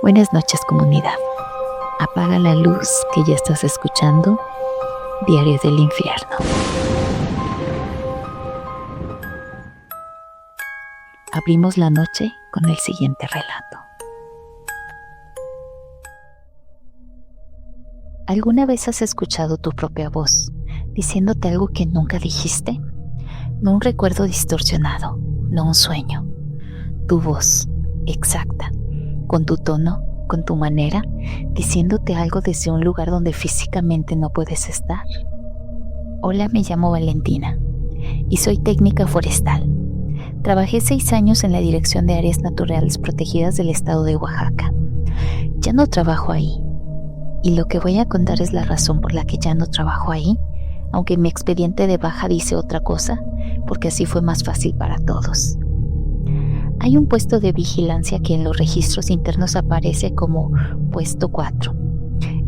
Buenas noches, comunidad. Apaga la luz que ya estás escuchando Diarios del Infierno. Abrimos la noche con el siguiente relato. ¿Alguna vez has escuchado tu propia voz diciéndote algo que nunca dijiste? No un recuerdo distorsionado, no un sueño. Tu voz, exacta, con tu tono, con tu manera, diciéndote algo desde un lugar donde físicamente no puedes estar. Hola, me llamo Valentina y soy técnica forestal. Trabajé 6 años en la Dirección de Áreas Naturales Protegidas del estado de Oaxaca. Ya no trabajo ahí. Y lo que voy a contar es la razón por la que ya no trabajo ahí, aunque mi expediente de baja dice otra cosa, porque así fue más fácil para todos. Hay un puesto de vigilancia que en los registros internos aparece como Puesto 4.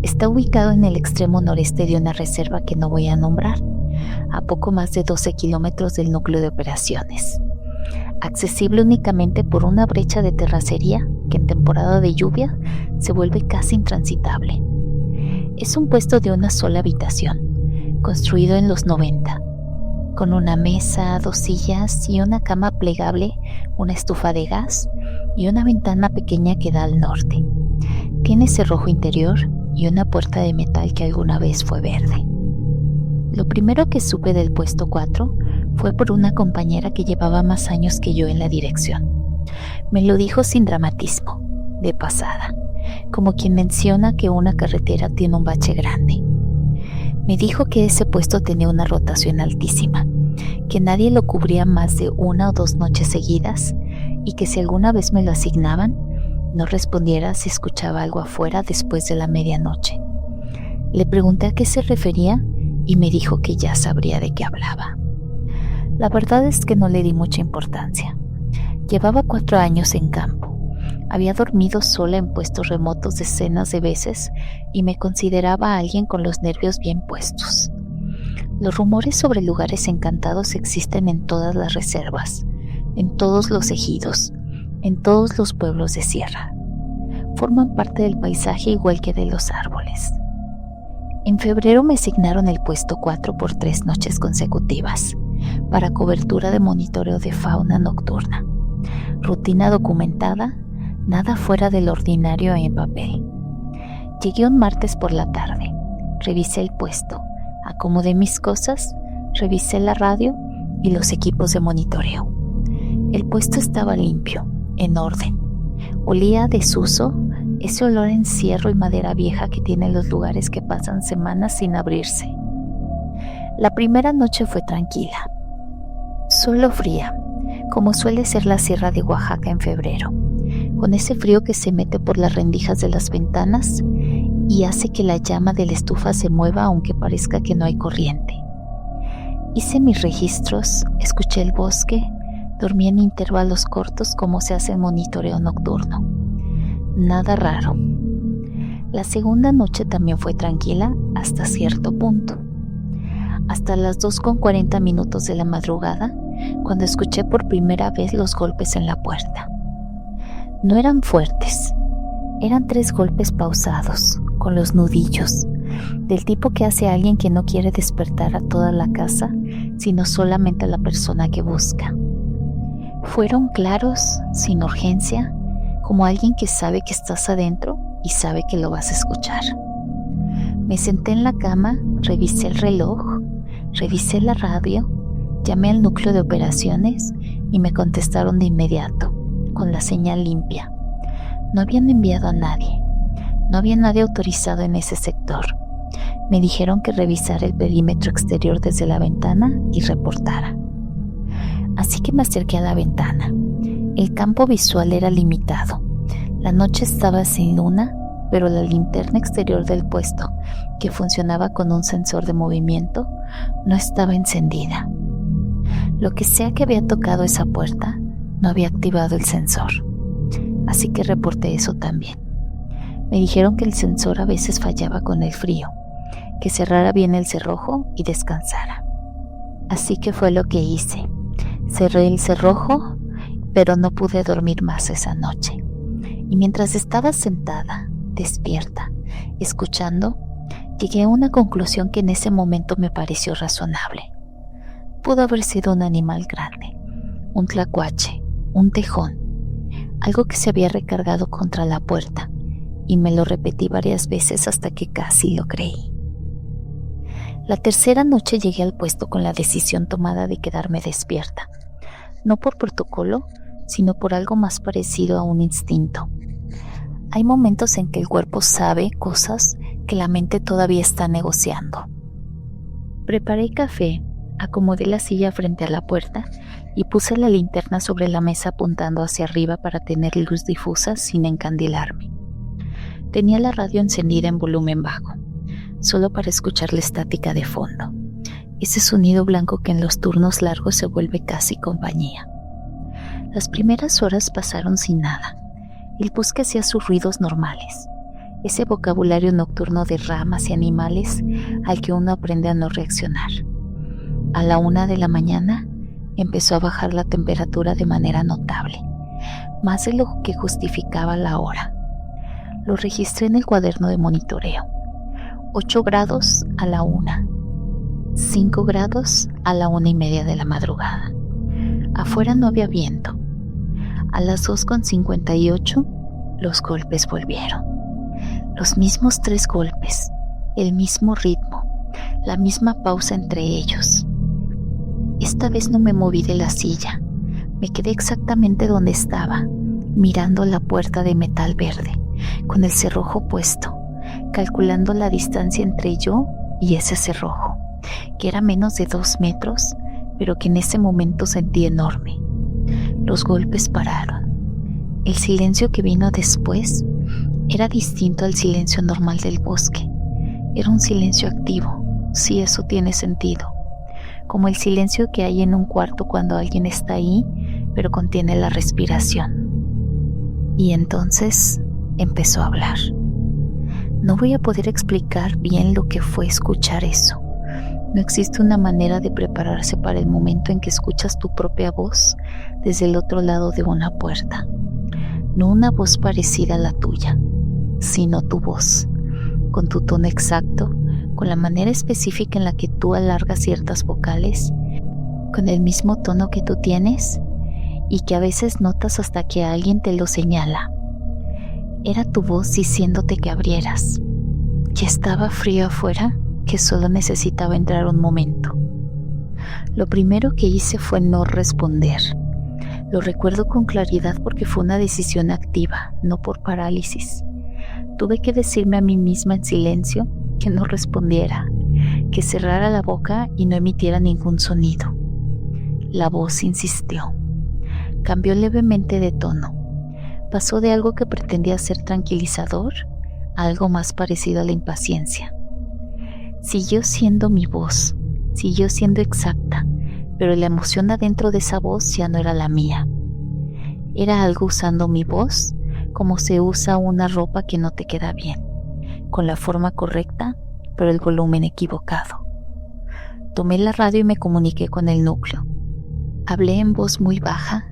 Está ubicado en el extremo noreste de una reserva que no voy a nombrar, a poco más de 12 kilómetros del núcleo de operaciones. Accesible únicamente por una brecha de terracería que en temporada de lluvia se vuelve casi intransitable. Es un puesto de una sola habitación, construido en los 90, con una mesa, 2 sillas y una cama plegable, una estufa de gas y una ventana pequeña que da al norte. Tiene cerrojo interior y una puerta de metal que alguna vez fue verde. Lo primero que supe del puesto 4 fue por una compañera que llevaba más años que yo en la dirección. Me lo dijo sin dramatismo, de pasada, como quien menciona que una carretera tiene un bache grande. Me dijo que ese puesto tenía una rotación altísima, que nadie lo cubría más de 1 o 2 noches seguidas y que si alguna vez me lo asignaban, no respondiera si escuchaba algo afuera después de la medianoche. Le pregunté a qué se refería y me dijo que ya sabría de qué hablaba. La verdad es que no le di mucha importancia. Llevaba 4 años en campo. Había dormido sola en puestos remotos decenas de veces y me consideraba alguien con los nervios bien puestos. Los rumores sobre lugares encantados existen en todas las reservas, en todos los ejidos, en todos los pueblos de sierra. Forman parte del paisaje igual que de los árboles. En febrero me asignaron el puesto 4 por 3 noches consecutivas, para cobertura de monitoreo de fauna nocturna. Rutina documentada, nada fuera del ordinario en papel. Llegué un martes por la tarde, revisé el puesto, acomodé mis cosas, revisé la radio y los equipos de monitoreo. El puesto estaba limpio, en orden. Olía a desuso, ese olor a encierro y madera vieja que tienen los lugares que pasan semanas sin abrirse. La primera noche fue tranquila, solo fría, como suele ser la sierra de Oaxaca en febrero, con ese frío que se mete por las rendijas de las ventanas y hace que la llama de la estufa se mueva aunque parezca que no hay corriente. Hice mis registros, escuché el bosque, dormí en intervalos cortos como se hace en monitoreo nocturno. Nada raro. La segunda noche también fue tranquila hasta cierto punto. Hasta las 2:40 de la madrugada, cuando escuché por primera vez los golpes en la puerta. No eran fuertes, eran 3 golpes pausados, con los nudillos, del tipo que hace alguien que no quiere despertar a toda la casa, sino solamente a la persona que busca. Fueron claros, sin urgencia, como alguien que sabe que estás adentro y sabe que lo vas a escuchar. Me senté en la cama, revisé el reloj, revisé la radio, llamé al núcleo de operaciones y me contestaron de inmediato, con la señal limpia. No habían enviado a nadie, no había nadie autorizado en ese sector. Me dijeron que revisara el perímetro exterior desde la ventana y reportara. Así que me acerqué a la ventana. El campo visual era limitado. La noche estaba sin luna, pero la linterna exterior del puesto, que funcionaba con un sensor de movimiento, no estaba encendida. Lo que sea que había tocado esa puerta, no había activado el sensor. Así que reporté eso también. Me dijeron que el sensor a veces fallaba con el frío, que cerrara bien el cerrojo y descansara. Así que fue lo que hice. Cerré el cerrojo, pero no pude dormir más esa noche. Y mientras estaba sentada, despierta, escuchando, llegué a una conclusión que en ese momento me pareció razonable. Pudo haber sido un animal grande, un tlacuache, un tejón, algo que se había recargado contra la puerta, y me lo repetí varias veces hasta que casi lo creí. La tercera noche llegué al puesto con la decisión tomada de quedarme despierta, no por protocolo, sino por algo más parecido a un instinto. Hay momentos en que el cuerpo sabe cosas que la mente todavía está negociando. Preparé café, acomodé la silla frente a la puerta y puse la linterna sobre la mesa apuntando hacia arriba para tener luz difusa sin encandilarme. Tenía la radio encendida en volumen bajo, solo para escuchar la estática de fondo, ese sonido blanco que en los turnos largos se vuelve casi compañía. Las primeras horas pasaron sin nada. El bosque hacía sus ruidos normales, ese vocabulario nocturno de ramas y animales al que uno aprende a no reaccionar. A la 1 de la mañana empezó a bajar la temperatura de manera notable, más de lo que justificaba la hora. Lo registré en el cuaderno de monitoreo. 8 grados a la 1, 5 grados a la 1:30 de la madrugada. Afuera no había viento. A las 2:58 los golpes volvieron. Los mismos 3 golpes, el mismo ritmo, la misma pausa entre ellos. Esta vez no me moví de la silla. Me quedé exactamente donde estaba, mirando la puerta de metal verde, con el cerrojo puesto, calculando la distancia entre yo y ese cerrojo, que era menos de 2 metros, pero que en ese momento sentí enorme. Los golpes pararon. El silencio que vino después era distinto al silencio normal del bosque. Era un silencio activo, si eso tiene sentido, como el silencio que hay en un cuarto cuando alguien está ahí, pero contiene la respiración. Y entonces empezó a hablar. No voy a poder explicar bien lo que fue escuchar eso. No existe una manera de prepararse para el momento en que escuchas tu propia voz desde el otro lado de una puerta. No una voz parecida a la tuya, sino tu voz, con tu tono exacto, con la manera específica en la que tú alargas ciertas vocales, con el mismo tono que tú tienes y que a veces notas hasta que alguien te lo señala. Era tu voz diciéndote que abrieras, que estaba frío afuera, que solo necesitaba entrar un momento. Lo primero que hice fue no responder. Lo recuerdo con claridad porque fue una decisión activa, no por parálisis. Tuve que decirme a mí misma en silencio que no respondiera, que cerrara la boca y no emitiera ningún sonido. La voz insistió. Cambió levemente de tono. Pasó de algo que pretendía ser tranquilizador a algo más parecido a la impaciencia. Siguió siendo mi voz, siguió siendo exacta, pero la emoción adentro de esa voz ya no era la mía. Era algo usando mi voz como se usa una ropa que no te queda bien, con la forma correcta, pero el volumen equivocado. Tomé la radio y me comuniqué con el núcleo. Hablé en voz muy baja,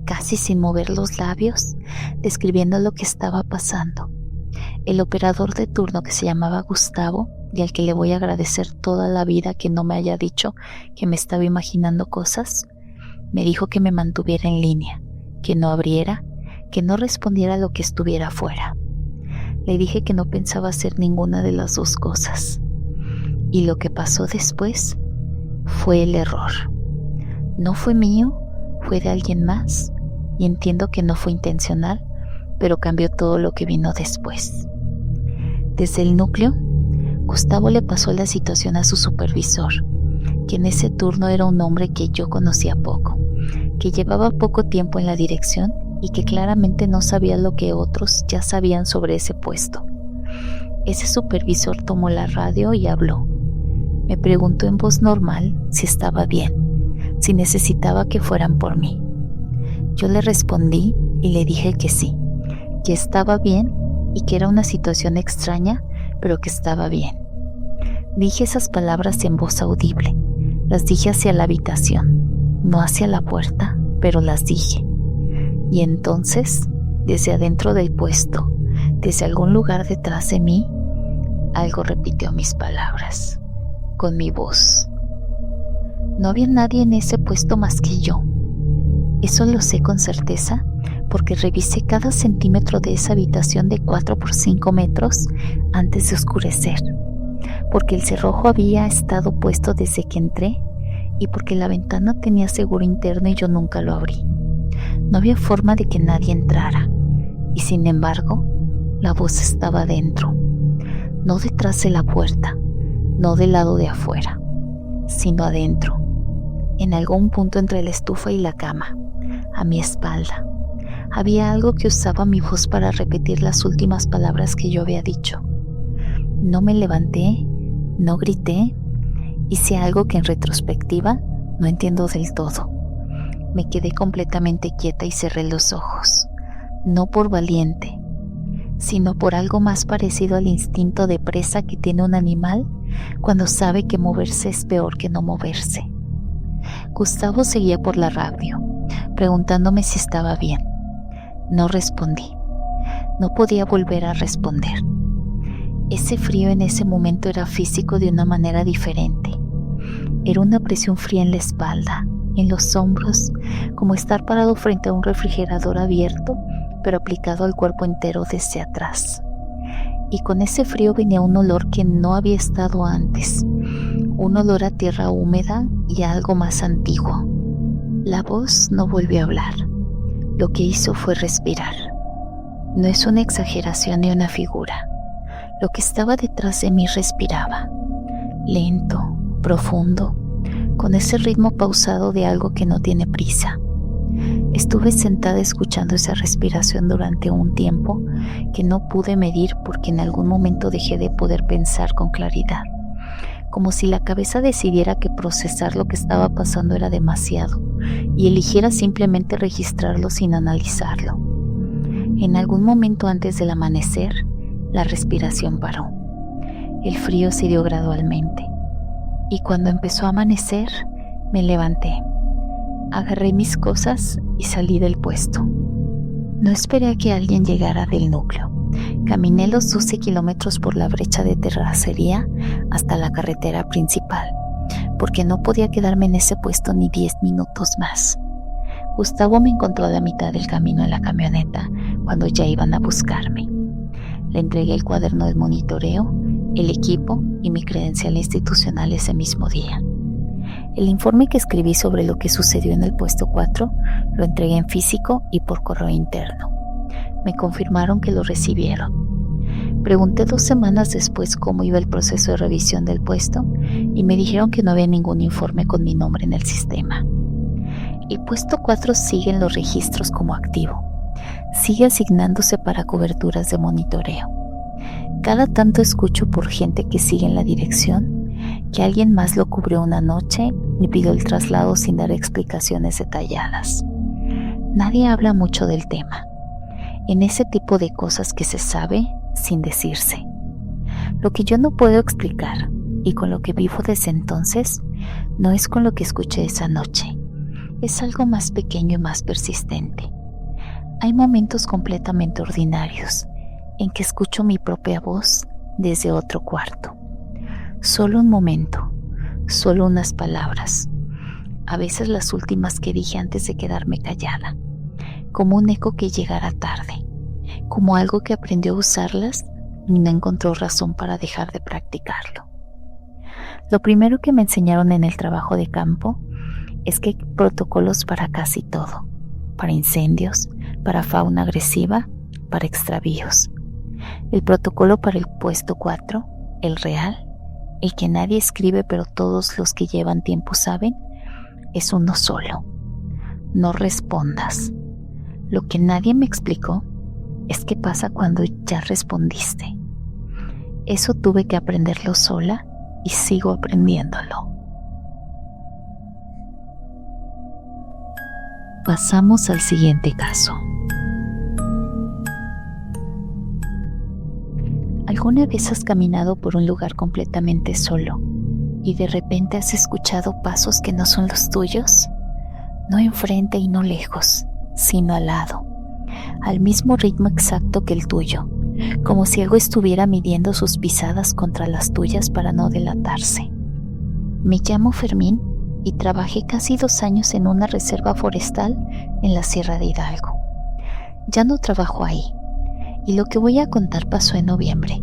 casi sin mover los labios, describiendo lo que estaba pasando. El operador de turno, que se llamaba Gustavo, y al que le voy a agradecer toda la vida que no me haya dicho que me estaba imaginando cosas, me dijo que me mantuviera en línea, que no abriera, que no respondiera a lo que estuviera afuera. Le dije que no pensaba hacer ninguna de las dos cosas. Y lo que pasó después fue el error. No fue mío, fue de alguien más, y entiendo que no fue intencional, pero cambió todo lo que vino después. Desde el núcleo, Gustavo le pasó la situación a su supervisor, que en ese turno era un hombre que yo conocía poco, que llevaba poco tiempo en la dirección y que claramente no sabía lo que otros ya sabían sobre ese puesto. Ese supervisor tomó la radio y habló. Me preguntó en voz normal si estaba bien, si necesitaba que fueran por mí. Yo le respondí y le dije que sí, que estaba bien y que era una situación extraña, pero que estaba bien. Dije esas palabras en voz audible. Las dije hacia la habitación, no hacia la puerta, pero las dije. Y entonces desde adentro del puesto, desde algún lugar detrás de mí, algo repitió mis palabras, con mi voz. No había nadie en ese puesto más que yo. Eso lo sé con certeza porque revisé cada centímetro de esa habitación de 4 por 5 metros antes de oscurecer, porque el cerrojo había estado puesto desde que entré y porque la ventana tenía seguro interno y yo nunca lo abrí. No había forma de que nadie entrara, y sin embargo, la voz estaba dentro, no detrás de la puerta, no del lado de afuera, sino adentro, en algún punto entre la estufa y la cama, a mi espalda. Había algo que usaba mi voz para repetir las últimas palabras que yo había dicho. No me levanté, no grité, hice algo que en retrospectiva no entiendo del todo. Me quedé completamente quieta y cerré los ojos, no por valiente, sino por algo más parecido al instinto de presa que tiene un animal cuando sabe que moverse es peor que no moverse. Gustavo seguía por la radio, preguntándome si estaba bien. No respondí. No podía volver a responder. Ese frío en ese momento era físico de una manera diferente. Era una presión fría en la espalda, en los hombros, como estar parado frente a un refrigerador abierto, pero aplicado al cuerpo entero desde atrás. Y con ese frío venía un olor que no había estado antes, un olor a tierra húmeda y a algo más antiguo. La voz no volvió a hablar. Lo que hizo fue respirar. No es una exageración ni una figura. Lo que estaba detrás de mí respiraba, lento, profundo, con ese ritmo pausado de algo que no tiene prisa. Estuve sentada escuchando esa respiración durante un tiempo que no pude medir porque en algún momento dejé de poder pensar con claridad, como si la cabeza decidiera que procesar lo que estaba pasando era demasiado y eligiera simplemente registrarlo sin analizarlo. En algún momento antes del amanecer, la respiración paró. El frío se dio gradualmente y cuando empezó a amanecer, me levanté. Agarré mis cosas y salí del puesto. No esperé a que alguien llegara del núcleo. Caminé los 12 kilómetros por la brecha de terracería hasta la carretera principal, porque no podía quedarme en ese puesto ni 10 minutos más. Gustavo me encontró a la mitad del camino en la camioneta cuando ya iban a buscarme. Le entregué el cuaderno de monitoreo, el equipo y mi credencial institucional ese mismo día. El informe que escribí sobre lo que sucedió en el puesto 4 lo entregué en físico y por correo interno. Me confirmaron que lo recibieron. Pregunté 2 semanas después cómo iba el proceso de revisión del puesto y me dijeron que no había ningún informe con mi nombre en el sistema. El puesto 4 sigue en los registros como activo. Sigue asignándose para coberturas de monitoreo. Cada tanto escucho por gente que sigue en la dirección que alguien más lo cubrió una noche y pidió el traslado sin dar explicaciones detalladas. Nadie habla mucho del tema. En ese tipo de cosas que se sabe sin decirse. Lo que yo no puedo explicar y con lo que vivo desde entonces no es con lo que escuché esa noche. Es algo más pequeño y más persistente. Hay momentos completamente ordinarios en que escucho mi propia voz desde otro cuarto. Solo un momento, solo unas palabras, a veces las últimas que dije antes de quedarme callada, como un eco que llegara tarde, como algo que aprendió a usarlas y no encontró razón para dejar de practicarlo. Lo primero que me enseñaron en el trabajo de campo es que hay protocolos para casi todo, para incendios, para fauna agresiva, para extravíos. El protocolo para el puesto 4, el real, el que nadie escribe pero todos los que llevan tiempo saben, es uno solo. No respondas. Lo que nadie me explicó es qué pasa cuando ya respondiste. Eso tuve que aprenderlo sola y sigo aprendiéndolo. Pasamos al siguiente caso. ¿Alguna vez has caminado por un lugar completamente solo y de repente has escuchado pasos que no son los tuyos? No enfrente y no lejos, sino al lado. al mismo ritmo exacto que el tuyo, como si algo estuviera midiendo sus pisadas contra las tuyas para no delatarse. Me llamo Fermín y trabajé casi 2 años en una reserva forestal en la Sierra de Hidalgo. Ya no trabajo ahí, y lo que voy a contar pasó en noviembre,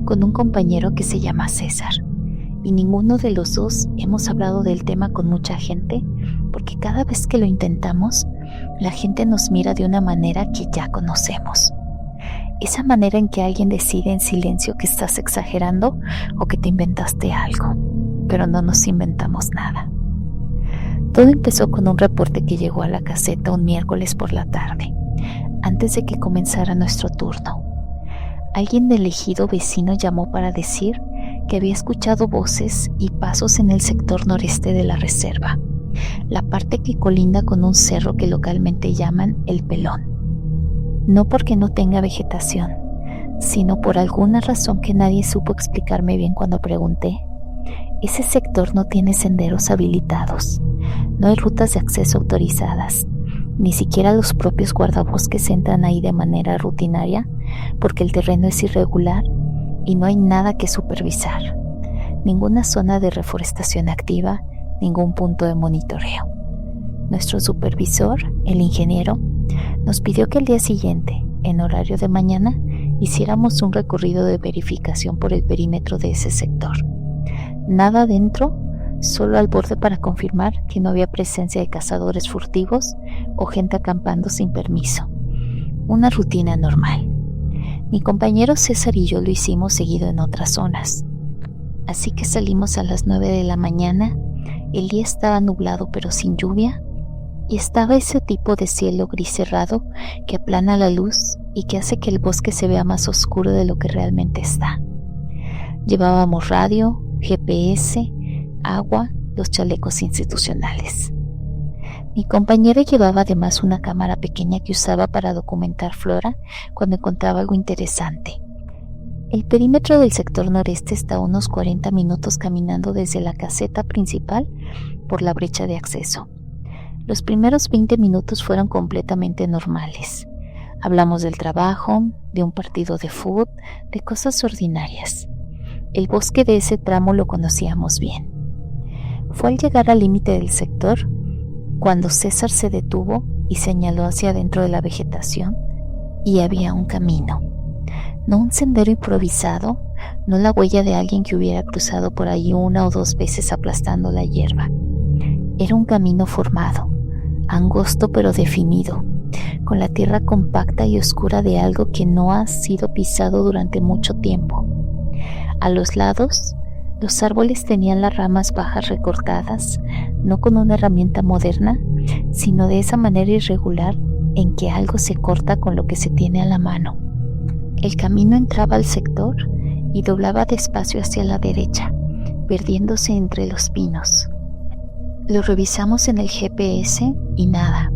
con un compañero que se llama César, y ninguno de los dos hemos hablado del tema con mucha gente, porque cada vez que lo intentamos, la gente nos mira de una manera que ya conocemos. Esa manera en que alguien decide en silencio que estás exagerando o que te inventaste algo, pero no nos inventamos nada. Todo empezó con un reporte que llegó a la caseta un miércoles por la tarde, antes de que comenzara nuestro turno. Alguien del ejido vecino llamó para decir que había escuchado voces y pasos en el sector noreste de la reserva, la parte que colinda con un cerro que localmente llaman El Pelón. No porque no tenga vegetación, sino por alguna razón que nadie supo explicarme bien cuando pregunté. Ese sector no tiene senderos habilitados, no hay rutas de acceso autorizadas, ni siquiera los propios guardabosques entran ahí de manera rutinaria porque el terreno es irregular y no hay nada que supervisar, ninguna zona de reforestación activa, ningún punto de monitoreo. Nuestro supervisor, el ingeniero, nos pidió que el día siguiente, en horario de mañana, hiciéramos un recorrido de verificación por el perímetro de ese sector. Nada adentro, solo al borde para confirmar que no había presencia de cazadores furtivos o gente acampando sin permiso. Una rutina normal. Mi compañero César y yo lo hicimos seguido en otras zonas. Así que salimos a las 9 de la mañana, el día estaba nublado pero sin lluvia, y estaba ese tipo de cielo gris cerrado que aplana la luz y que hace que el bosque se vea más oscuro de lo que realmente está. Llevábamos radio, GPS, agua, los chalecos institucionales. Mi compañera llevaba además una cámara pequeña que usaba para documentar flora cuando encontraba algo interesante. El perímetro del sector noreste está a unos 40 minutos caminando desde la caseta principal por la brecha de acceso. Los primeros 20 minutos fueron completamente normales. Hablamos del trabajo, de un partido de fútbol, de cosas ordinarias. El bosque de ese tramo lo conocíamos bien. Fue al llegar al límite del sector cuando César se detuvo y señaló hacia adentro de la vegetación, y había un camino. No un sendero improvisado, no la huella de alguien que hubiera cruzado por ahí 1 o 2 veces aplastando la hierba. Era un camino formado, angosto pero definido, con la tierra compacta y oscura de algo que no ha sido pisado durante mucho tiempo. A los lados, los árboles tenían las ramas bajas recortadas, no con una herramienta moderna, sino de esa manera irregular en que algo se corta con lo que se tiene a la mano. El camino entraba al sector y doblaba despacio hacia la derecha, perdiéndose entre los pinos. Lo revisamos en el GPS y nada.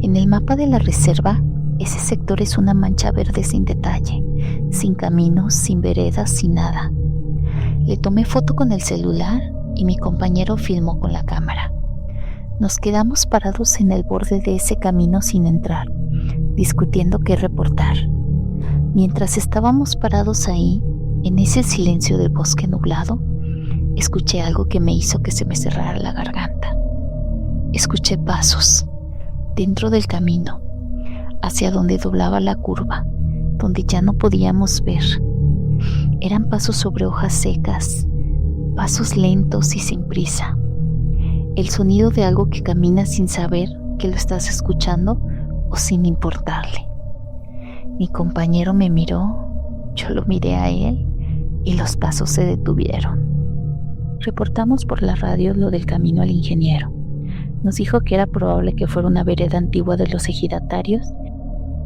En el mapa de la reserva, ese sector es una mancha verde sin detalle, sin caminos, sin veredas, sin nada. Le tomé foto con el celular y mi compañero filmó con la cámara. Nos quedamos parados en el borde de ese camino sin entrar, discutiendo qué reportar. Mientras estábamos parados ahí, en ese silencio del bosque nublado, escuché algo que me hizo que se me cerrara la garganta. Escuché pasos dentro del camino, hacia donde doblaba la curva, donde ya no podíamos ver. Eran pasos sobre hojas secas, pasos lentos y sin prisa. El sonido de algo que camina sin saber que lo estás escuchando o sin importarle. Mi compañero me miró, yo lo miré a él y los pasos se detuvieron. Reportamos por la radio lo del camino al ingeniero. Nos dijo que era probable que fuera una vereda antigua de los ejidatarios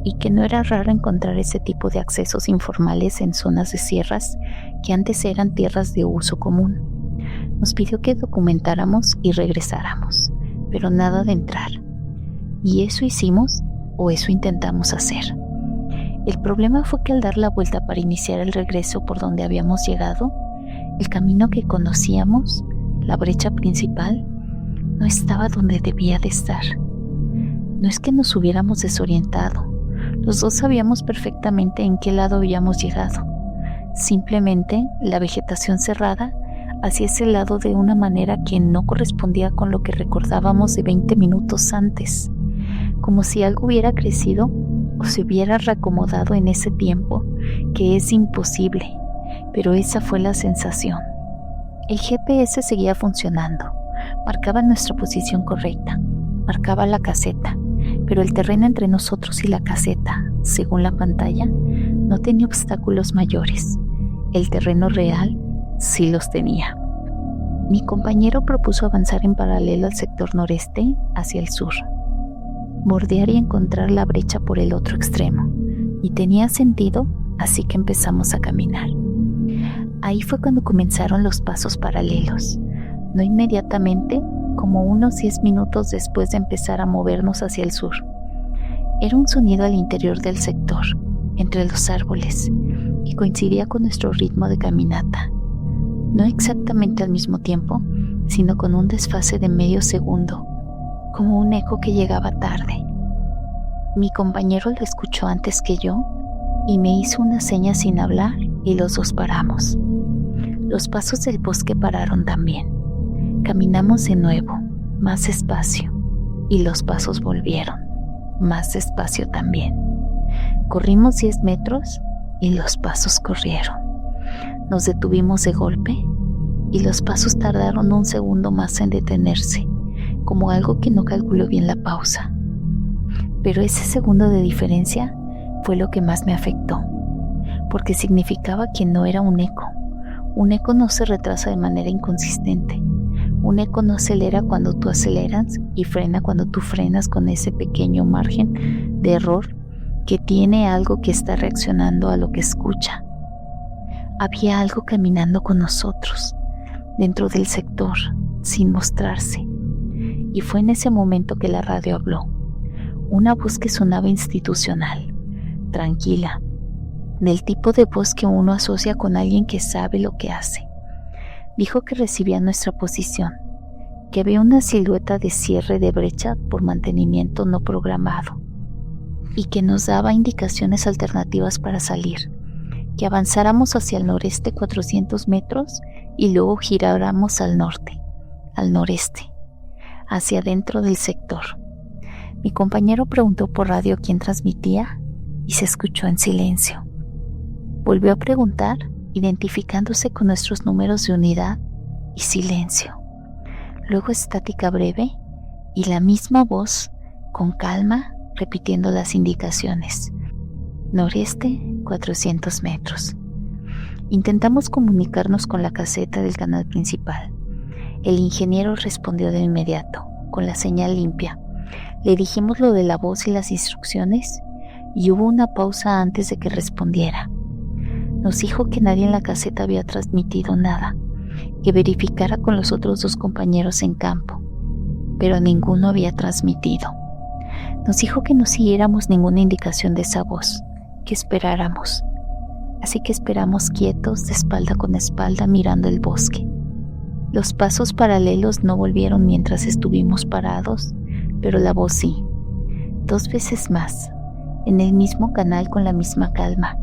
y que no era raro encontrar ese tipo de accesos informales en zonas de sierras que antes eran tierras de uso común. Nos pidió que documentáramos y regresáramos, pero nada de entrar. Y eso hicimos, o eso intentamos hacer. El problema fue que al dar la vuelta para iniciar el regreso por donde habíamos llegado, el camino que conocíamos, la brecha principal, no estaba donde debía de estar. No es que nos hubiéramos desorientado, Los dos sabíamos perfectamente en qué lado habíamos llegado. Simplemente la vegetación cerrada hacia ese lado de una manera que no correspondía con lo que recordábamos de 20 minutos antes, como si algo hubiera crecido o se hubiera reacomodado en ese tiempo, que es imposible, pero esa fue la sensación. El GPS seguía funcionando, marcaba nuestra posición correcta, marcaba la caseta, pero el terreno entre nosotros y la caseta, según la pantalla, no tenía obstáculos mayores. El terreno real sí los tenía. Mi compañero propuso avanzar en paralelo al sector noreste hacia el sur, bordear y encontrar la brecha por el otro extremo, y tenía sentido, así que empezamos a caminar. Ahí fue cuando comenzaron los pasos paralelos, no inmediatamente, como unos 10 minutos después de empezar a movernos hacia el sur. Era un sonido al interior del sector, entre los árboles, y coincidía con nuestro ritmo de caminata. No exactamente al mismo tiempo, sino con un desfase de medio segundo, como un eco que llegaba tarde. Mi compañero lo escuchó antes que yo y me hizo una seña sin hablar y los dos paramos. Los pasos del bosque pararon también. Caminamos de nuevo, más despacio, y los pasos volvieron, más despacio también. Corrimos 10 metros y los pasos corrieron. Nos detuvimos de golpe y los pasos tardaron un segundo más en detenerse, como algo que no calculó bien la pausa. Pero ese segundo de diferencia fue lo que más me afectó, porque significaba que no era un eco. Un eco no se retrasa de manera inconsistente. Un eco no acelera cuando tú aceleras y frena cuando tú frenas, con ese pequeño margen de error que tiene algo que está reaccionando a lo que escucha. Había algo caminando con nosotros, dentro del sector, sin mostrarse. Y fue en ese momento que la radio habló. Una voz que sonaba institucional, tranquila, del tipo de voz que uno asocia con alguien que sabe lo que hace. Dijo que recibía nuestra posición, que había una silueta de cierre de brecha por mantenimiento no programado y que nos daba indicaciones alternativas para salir, que avanzáramos hacia el noreste 400 metros y luego giráramos al norte, al noreste, hacia dentro del sector. Mi compañero preguntó por radio quién transmitía y se escuchó en silencio. Volvió a preguntar, identificándose con nuestros números de unidad, y silencio. Luego estática breve y la misma voz, con calma, repitiendo las indicaciones. Noreste, 400 metros. Intentamos comunicarnos con la caseta del canal principal. El ingeniero respondió de inmediato, con la señal limpia. Le dijimos lo de la voz y las instrucciones, y hubo una pausa antes de que respondiera. Nos dijo que nadie en la caseta había transmitido nada, que verificara con los otros 2 compañeros en campo, pero ninguno había transmitido. Nos dijo que no siguiéramos ninguna indicación de esa voz, que esperáramos. Así que esperamos quietos, de espalda con espalda, mirando el bosque. Los pasos paralelos no volvieron mientras estuvimos parados, pero la voz sí. 2 veces más, en el mismo canal con la misma calma,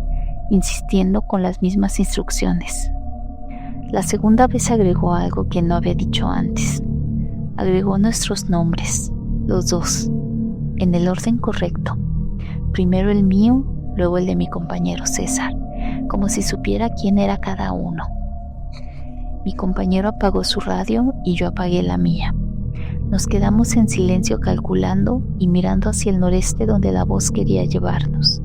insistiendo con las mismas instrucciones. La segunda vez agregó algo que no había dicho antes. Agregó nuestros nombres, los 2, en el orden correcto. Primero el mío, luego el de mi compañero César, como si supiera quién era cada uno. Mi compañero apagó su radio y yo apagué la mía. Nos quedamos en silencio calculando y mirando hacia el noreste donde la voz quería llevarnos.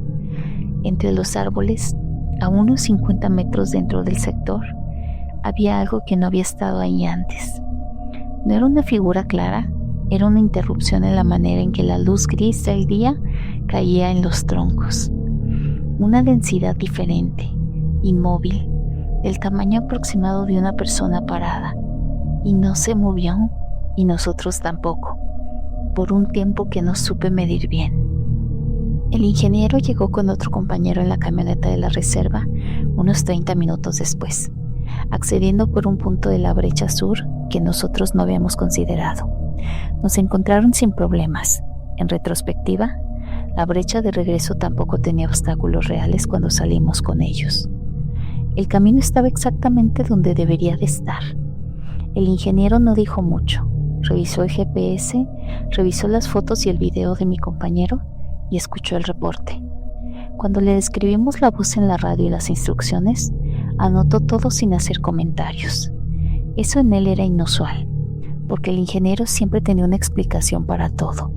Entre los árboles, a unos 50 metros dentro del sector, había algo que no había estado ahí antes. No era una figura clara, era una interrupción en la manera en que la luz gris del día caía en los troncos. Una densidad diferente, inmóvil, del tamaño aproximado de una persona parada, y no se movió, y nosotros tampoco, por un tiempo que no supe medir bien. El ingeniero llegó con otro compañero en la camioneta de la reserva unos 30 minutos después, accediendo por un punto de la brecha sur que nosotros no habíamos considerado. Nos encontraron sin problemas. En retrospectiva, La brecha de regreso tampoco tenía obstáculos reales cuando salimos con ellos. El camino estaba exactamente donde debería de estar. El ingeniero no dijo mucho. Revisó el GPS, revisó las fotos y el video de mi compañero y escuchó el reporte. Cuando le describimos la voz en la radio y las instrucciones, anotó todo sin hacer comentarios. Eso en él era inusual, porque el ingeniero siempre tenía una explicación para todo,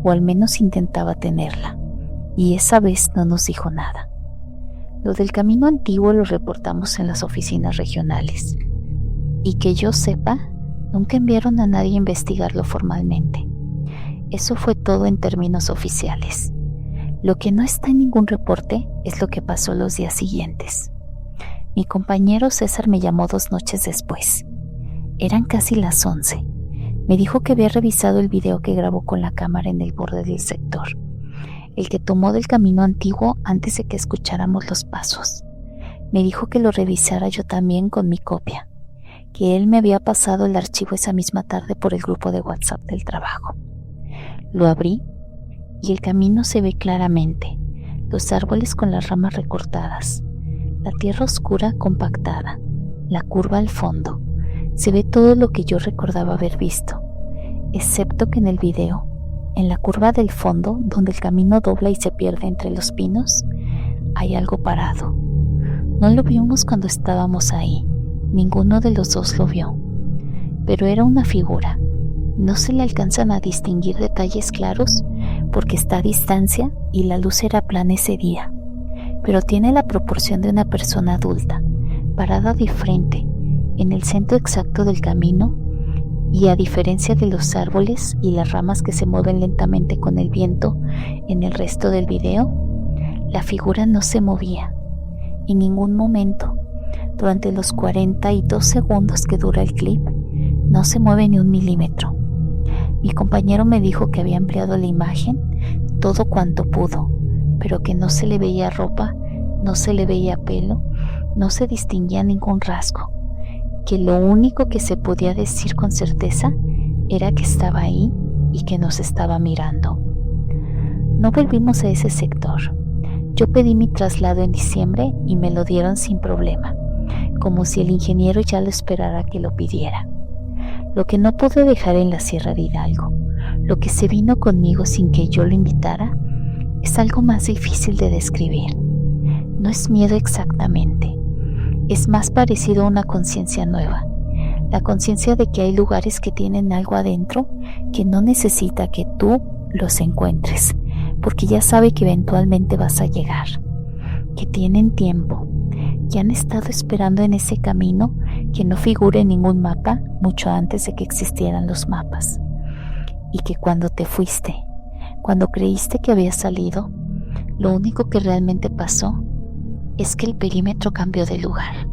o al menos intentaba tenerla, y esa vez no nos dijo nada. Lo del camino antiguo lo reportamos en las oficinas regionales, y que yo sepa, nunca enviaron a nadie a investigarlo formalmente. Eso fue todo en términos oficiales. Lo que no está en ningún reporte es lo que pasó los días siguientes. Mi compañero César me llamó 2 noches después. Eran casi las 11. Me dijo que había revisado el video que grabó con la cámara en el borde del sector, el que tomó del camino antiguo antes de que escucháramos los pasos. Me dijo que lo revisara yo también con mi copia, que él me había pasado el archivo esa misma tarde por el grupo de WhatsApp del trabajo. Lo abrí y el camino se ve claramente, los árboles con las ramas recortadas, la tierra oscura compactada, la curva al fondo. Se ve todo lo que yo recordaba haber visto, excepto que en el video, en la curva del fondo, donde el camino dobla y se pierde entre los pinos, hay algo parado. No lo vimos cuando estábamos ahí, ninguno de los dos lo vio, pero era una figura. No se le alcanzan a distinguir detalles claros porque está a distancia y la luz era plana ese día, pero tiene la proporción de una persona adulta, parada de frente, en el centro exacto del camino, y a diferencia de los árboles y las ramas que se mueven lentamente con el viento en el resto del video, la figura no se movía en ningún momento. Durante los 42 segundos que dura el clip, no se mueve ni 1 milímetro. Mi compañero me dijo que había ampliado la imagen todo cuanto pudo, pero que no se le veía ropa, no se le veía pelo, no se distinguía ningún rasgo, que lo único que se podía decir con certeza era que estaba ahí y que nos estaba mirando. No volvimos a ese sector. Yo pedí mi traslado en diciembre y me lo dieron sin problema, como si el ingeniero ya lo esperara que lo pidiera. Lo que no pude dejar en la Sierra de Hidalgo, lo que se vino conmigo sin que yo lo invitara, es algo más difícil de describir. No es miedo exactamente, es más parecido a una conciencia nueva, la conciencia de que hay lugares que tienen algo adentro que no necesita que tú los encuentres, porque ya sabe que eventualmente vas a llegar, que tienen tiempo, que han estado esperando en ese camino que no figure en ningún mapa mucho antes de que existieran los mapas, y que cuando te fuiste, cuando creíste que habías salido, lo único que realmente pasó es que el perímetro cambió de lugar.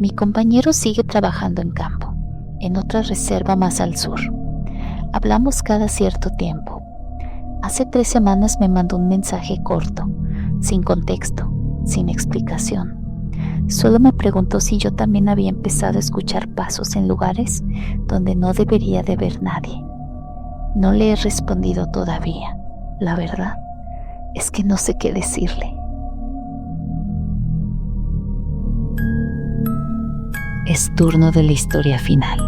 Mi compañero sigue trabajando en campo, en otra reserva más al sur. Hablamos cada cierto tiempo. Hace 3 semanas me mandó un mensaje corto, sin contexto, sin explicación. Solo me preguntó si yo también había empezado a escuchar pasos en lugares donde no debería de haber nadie. No le he respondido todavía. La verdad es que no sé qué decirle. Es turno de la historia final.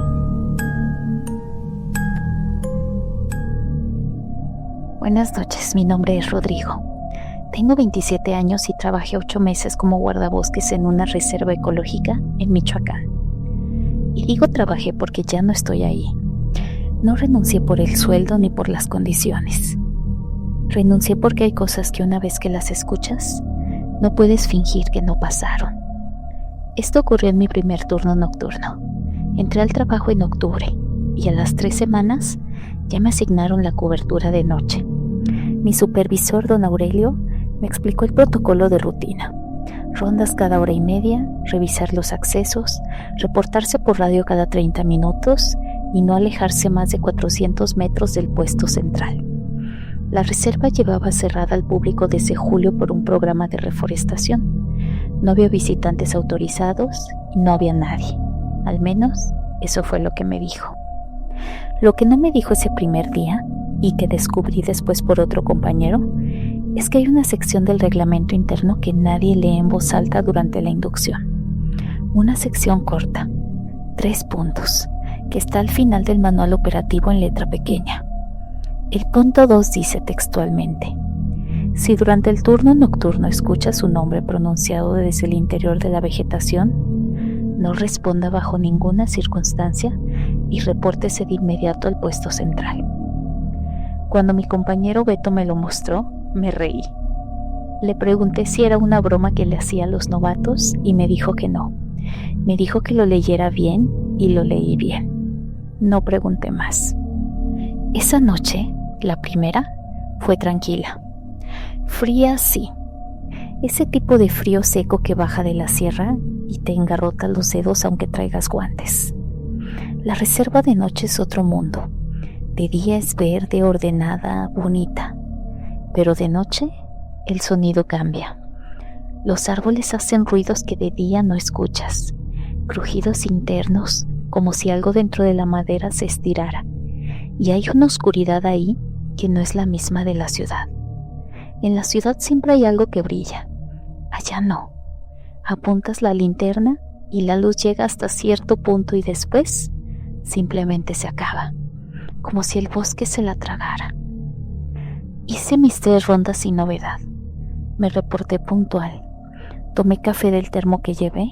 Buenas noches, mi nombre es Rodrigo. Tengo 27 años y trabajé 8 meses como guardabosques en una reserva ecológica en Michoacán. Y digo trabajé porque ya no estoy ahí. No renuncié por el sueldo ni por las condiciones. Renuncié porque hay cosas que una vez que las escuchas, no puedes fingir que no pasaron. Esto ocurrió en mi primer turno nocturno. Entré al trabajo en octubre y a las 3 semanas ya me asignaron la cobertura de noche. Mi supervisor, don Aurelio, me explicó el protocolo de rutina. Rondas cada hora y media, revisar los accesos, reportarse por radio cada 30 minutos y no alejarse más de 400 metros del puesto central. La reserva llevaba cerrada al público desde julio por un programa de reforestación. No había visitantes autorizados y no había nadie. Al menos, eso fue lo que me dijo. Lo que no me dijo ese primer día, y que descubrí después por otro compañero, es que hay una sección del reglamento interno que nadie lee en voz alta durante la inducción. Una sección corta, 3 puntos, que está al final del manual operativo en letra pequeña. El punto 2 dice textualmente: si durante el turno nocturno escucha su nombre pronunciado desde el interior de la vegetación, no responda bajo ninguna circunstancia y repórtese de inmediato al puesto central. Cuando mi compañero Beto me lo mostró, me reí. Le pregunté si era una broma que le hacía a los novatos y me dijo que no. Me dijo que lo leyera bien y lo leí bien. No pregunté más. Esa noche, la primera, fue tranquila. Fría, sí. Ese tipo de frío seco que baja de la sierra y te engarrota los dedos aunque traigas guantes. La reserva de noche es otro mundo. De día es verde, ordenada, bonita. Pero de noche, el sonido cambia. Los árboles hacen ruidos que de día no escuchas. Crujidos internos, como si algo dentro de la madera se estirara. Y hay una oscuridad ahí que no es la misma de la ciudad. En la ciudad siempre hay algo que brilla. Allá no. Apuntas la linterna y la luz llega hasta cierto punto y después simplemente se acaba, como si el bosque se la tragara. Hice mis 3 rondas sin novedad. Me reporté puntual. Tomé café del termo que llevé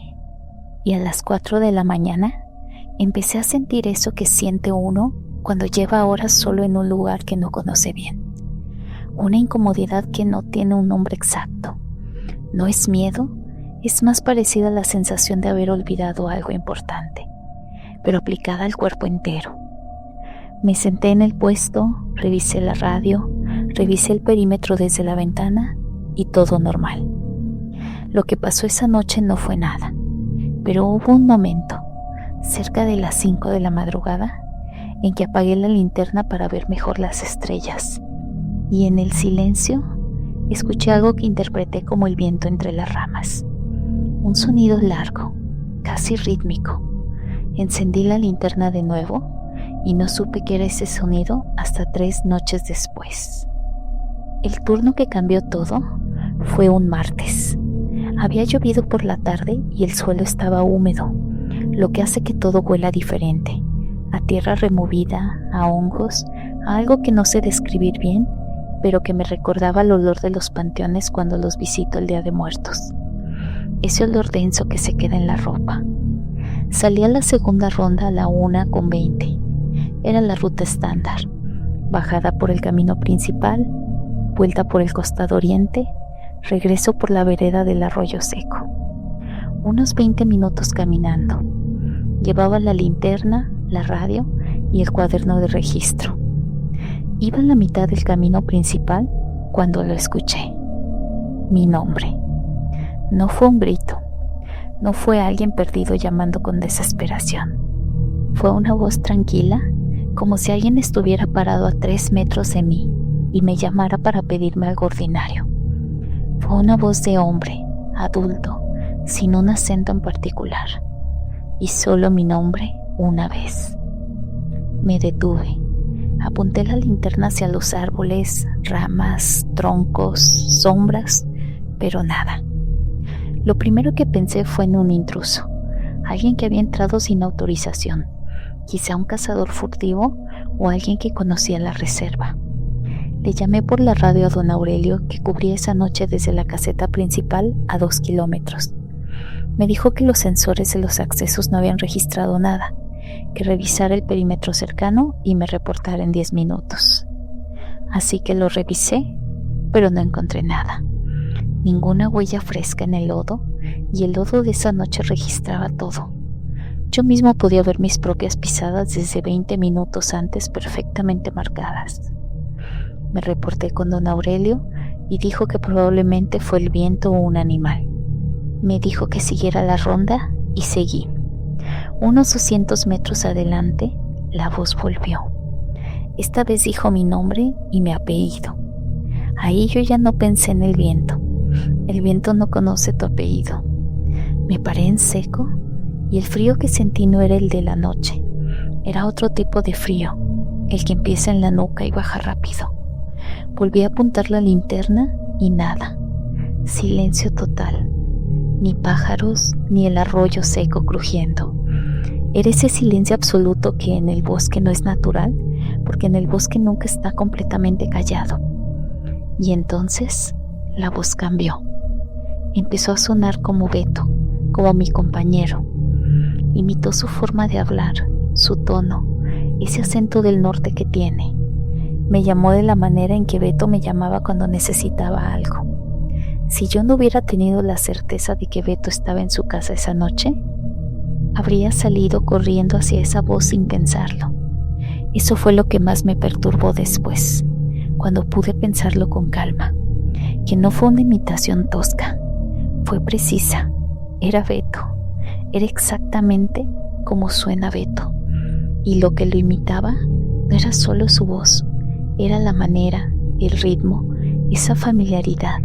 y a las 4 de la mañana empecé a sentir eso que siente uno cuando lleva horas solo en un lugar que no conoce bien. Una incomodidad que no tiene un nombre exacto. No es miedo, es más parecida a la sensación de haber olvidado algo importante, pero aplicada al cuerpo entero. Me senté en el puesto, revisé la radio, revisé el perímetro desde la ventana y todo normal. Lo que pasó esa noche no fue nada, pero hubo un momento, cerca de las 5 de la madrugada, en que apagué la linterna para ver mejor las estrellas, y en el silencio escuché algo que interpreté como el viento entre las ramas. Un sonido largo, casi rítmico. Encendí la linterna de nuevo y no supe qué era ese sonido hasta 3 noches después. El turno que cambió todo fue un martes. Había llovido por la tarde y el suelo estaba húmedo, lo que hace que todo huela diferente, a tierra removida, a hongos, a algo que no sé describir bien, pero que me recordaba el olor de los panteones cuando los visito el Día de Muertos. Ese olor denso que se queda en la ropa. Salí a la segunda ronda a la 1:20. Era la ruta estándar. Bajada por el camino principal, vuelta por el costado oriente, regreso por la vereda del arroyo seco. Unos 20 minutos caminando. Llevaba la linterna, la radio y el cuaderno de registro. Iba en la mitad del camino principal cuando lo escuché. Mi nombre. No fue un grito. No fue alguien perdido llamando con desesperación. Fue una voz tranquila, como si alguien estuviera parado a 3 metros de mí y me llamara para pedirme algo ordinario. Fue una voz de hombre, adulto, sin un acento en particular. Y solo mi nombre una vez. Me detuve. Apunté la linterna hacia los árboles, ramas, troncos, sombras, pero nada. Lo primero que pensé fue en un intruso, alguien que había entrado sin autorización, quizá un cazador furtivo o alguien que conocía la reserva. Le llamé por la radio a don Aurelio, que cubría esa noche desde la caseta principal a 2 kilómetros. Me dijo que los sensores de los accesos no habían registrado nada, que revisara el perímetro cercano y me reportara en 10 minutos. Así que lo revisé, pero no encontré nada. Ninguna huella fresca en el lodo, y el lodo de esa noche registraba todo. Yo mismo podía ver mis propias pisadas desde 20 minutos antes perfectamente marcadas. Me reporté con don Aurelio y dijo que probablemente fue el viento o un animal. Me dijo que siguiera la ronda y seguí. Unos 200 metros adelante, la voz volvió. Esta vez dijo mi nombre y mi apellido. Ahí yo ya no pensé en el viento. El viento no conoce tu apellido. Me paré en seco y el frío que sentí no era el de la noche. Era otro tipo de frío, el que empieza en la nuca y baja rápido. Volví a apuntar la linterna y nada. Silencio total. Ni pájaros, ni el arroyo seco crujiendo. Era ese silencio absoluto que en el bosque no es natural, porque en el bosque nunca está completamente callado. Y entonces la voz cambió. Empezó a sonar como Beto, como mi compañero. Imitó su forma de hablar, su tono, ese acento del norte que tiene. Me llamó de la manera en que Beto me llamaba cuando necesitaba algo. Si yo no hubiera tenido la certeza de que Beto estaba en su casa esa noche, habría salido corriendo hacia esa voz sin pensarlo. Eso fue lo que más me perturbó después, cuando pude pensarlo con calma, que no fue una imitación tosca, fue precisa, era Beto, era exactamente como suena Beto, y lo que lo imitaba no era solo su voz, era la manera, el ritmo, esa familiaridad.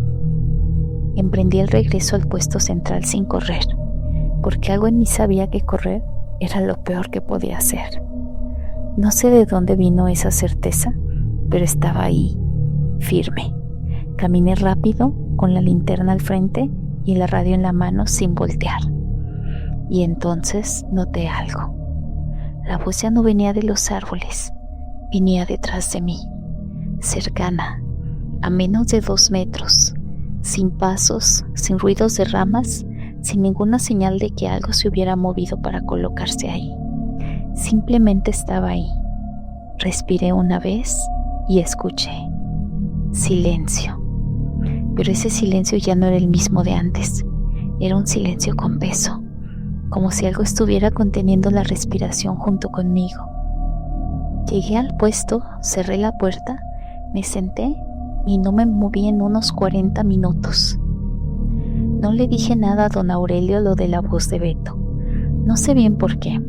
Emprendí el regreso al puesto central sin correr, porque algo en mí sabía que correr era lo peor que podía hacer. No sé de dónde vino esa certeza, pero estaba ahí, firme. Caminé rápido, con la linterna al frente y la radio en la mano sin voltear. Y entonces noté algo. La voz ya no venía de los árboles, venía detrás de mí, cercana, a menos de 2 metros, sin pasos, sin ruidos de ramas, sin ninguna señal de que algo se hubiera movido para colocarse ahí. Simplemente estaba ahí. Respiré una vez y escuché. Silencio. Pero ese silencio ya no era el mismo de antes. Era un silencio con peso, como si algo estuviera conteniendo la respiración junto conmigo. Llegué al puesto, cerré la puerta, me senté y no me moví en unos 40 minutos. No le dije nada a don Aurelio lo de la voz de Beto. No sé bien por qué.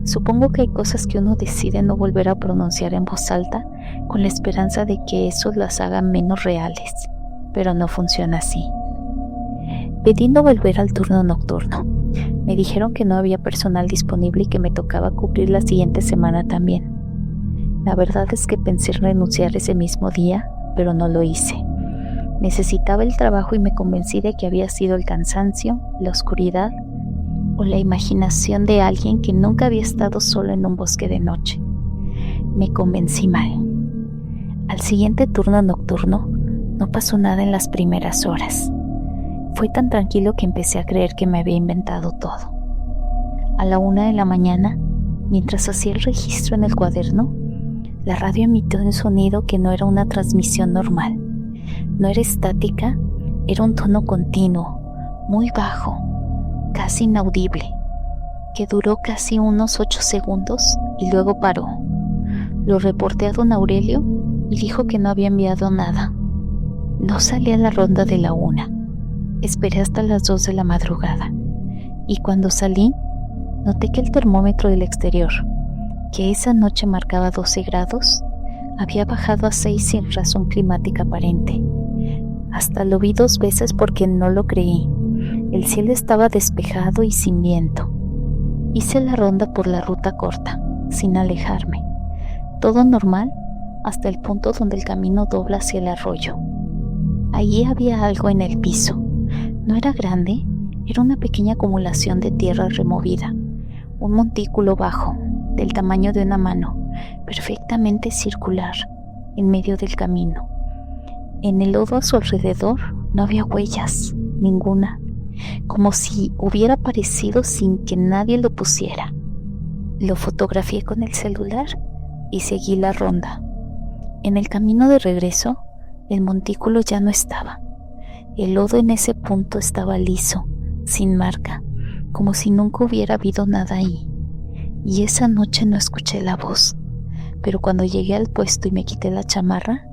Supongo que hay cosas que uno decide no volver a pronunciar en voz alta con la esperanza de que eso las haga menos reales, pero no funciona así. Pedí no volver al turno nocturno. Me dijeron que no había personal disponible y que me tocaba cubrir la siguiente semana también. La verdad es que pensé en renunciar ese mismo día, pero no lo hice. Necesitaba el trabajo y me convencí de que había sido el cansancio, la oscuridad o la imaginación de alguien que nunca había estado solo en un bosque de noche. Me convencí mal. Al siguiente turno nocturno no pasó nada en las primeras horas. Fue tan tranquilo que empecé a creer que me había inventado todo. A la 1 de la mañana, mientras hacía el registro en el cuaderno, la radio emitió un sonido que no era una transmisión normal. No era estática, era un tono continuo, muy bajo, casi inaudible, que duró casi unos 8 segundos y luego paró. Lo reporté a don Aurelio y dijo que no había enviado nada. No salí a la ronda de la 1. Esperé hasta las 2 de la madrugada y cuando salí, noté que el termómetro del exterior, que esa noche marcaba 12 grados, había bajado a 6 sin razón climática aparente. Hasta lo vi 2 veces porque no lo creí. El cielo estaba despejado y sin viento. Hice la ronda por la ruta corta, sin alejarme. Todo normal hasta el punto donde el camino dobla hacia el arroyo. Allí había algo en el piso. No era grande, era una pequeña acumulación de tierra removida. Un montículo bajo, del tamaño de una mano, perfectamente circular, en medio del camino. En el lodo a su alrededor no había huellas, ninguna, como si hubiera aparecido sin que nadie lo pusiera. Lo fotografié con el celular y seguí la ronda. En el camino de regreso, el montículo ya no estaba. El lodo en ese punto estaba liso, sin marca, como si nunca hubiera habido nada ahí. Y esa noche no escuché la voz, pero cuando llegué al puesto y me quité la chamarra,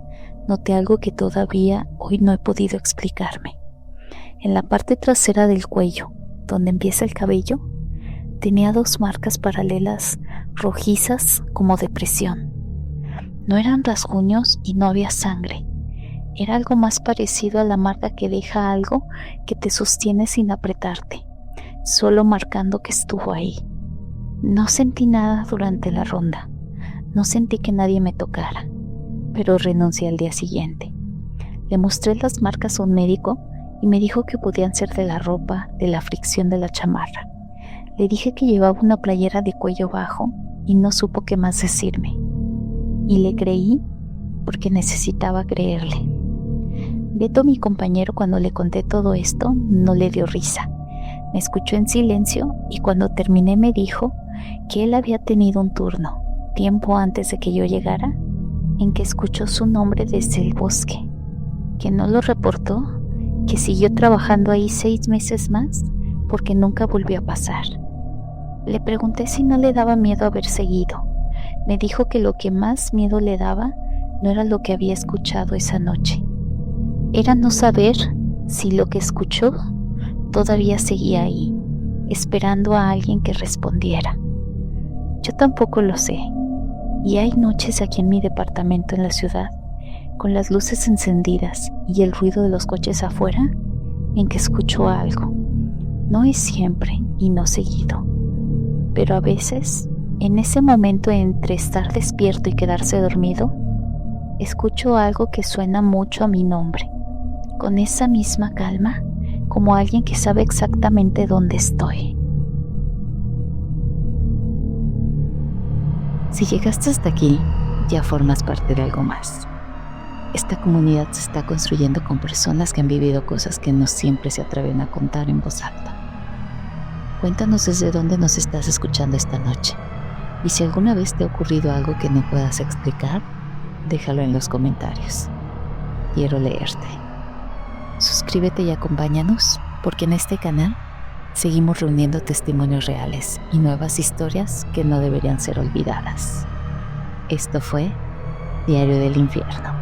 noté algo que todavía hoy no he podido explicarme. En la parte trasera del cuello, donde empieza el cabello, tenía 2 marcas paralelas rojizas como de presión. No eran rasguños y no había sangre. Era algo más parecido a la marca que deja algo que te sostiene sin apretarte, solo marcando que estuvo ahí. No sentí nada durante la ronda. No sentí que nadie me tocara, pero renuncié al día siguiente. Le mostré las marcas a un médico y me dijo que podían ser de la ropa, de la fricción de la chamarra. Le dije que llevaba una playera de cuello bajo y no supo qué más decirme. Y le creí porque necesitaba creerle. Beto, mi compañero, cuando le conté todo esto, no le dio risa. Me escuchó en silencio y cuando terminé me dijo que él había tenido un turno, tiempo antes de que yo llegara, en que escuchó su nombre desde el bosque, que no lo reportó, que siguió trabajando ahí 6 meses más porque nunca volvió a pasar. Le pregunté si no le daba miedo haber seguido. Me dijo que lo que más miedo le daba no era lo que había escuchado esa noche. Era no saber si lo que escuchó todavía seguía ahí, esperando a alguien que respondiera. Yo tampoco lo sé, y hay noches aquí en mi departamento en la ciudad, con las luces encendidas y el ruido de los coches afuera, en que escucho algo. No es siempre y no seguido, pero a veces, en ese momento entre estar despierto y quedarse dormido, escucho algo que suena mucho a mi nombre, con esa misma calma, como alguien que sabe exactamente dónde estoy. Si llegaste hasta aquí, ya formas parte de algo más. Esta comunidad se está construyendo con personas que han vivido cosas que no siempre se atreven a contar en voz alta. Cuéntanos desde dónde nos estás escuchando esta noche. Y si alguna vez te ha ocurrido algo que no puedas explicar, déjalo en los comentarios. Quiero leerte. Suscríbete y acompáñanos, porque en este canal seguimos reuniendo testimonios reales y nuevas historias que no deberían ser olvidadas. Esto fue Diario del Infierno.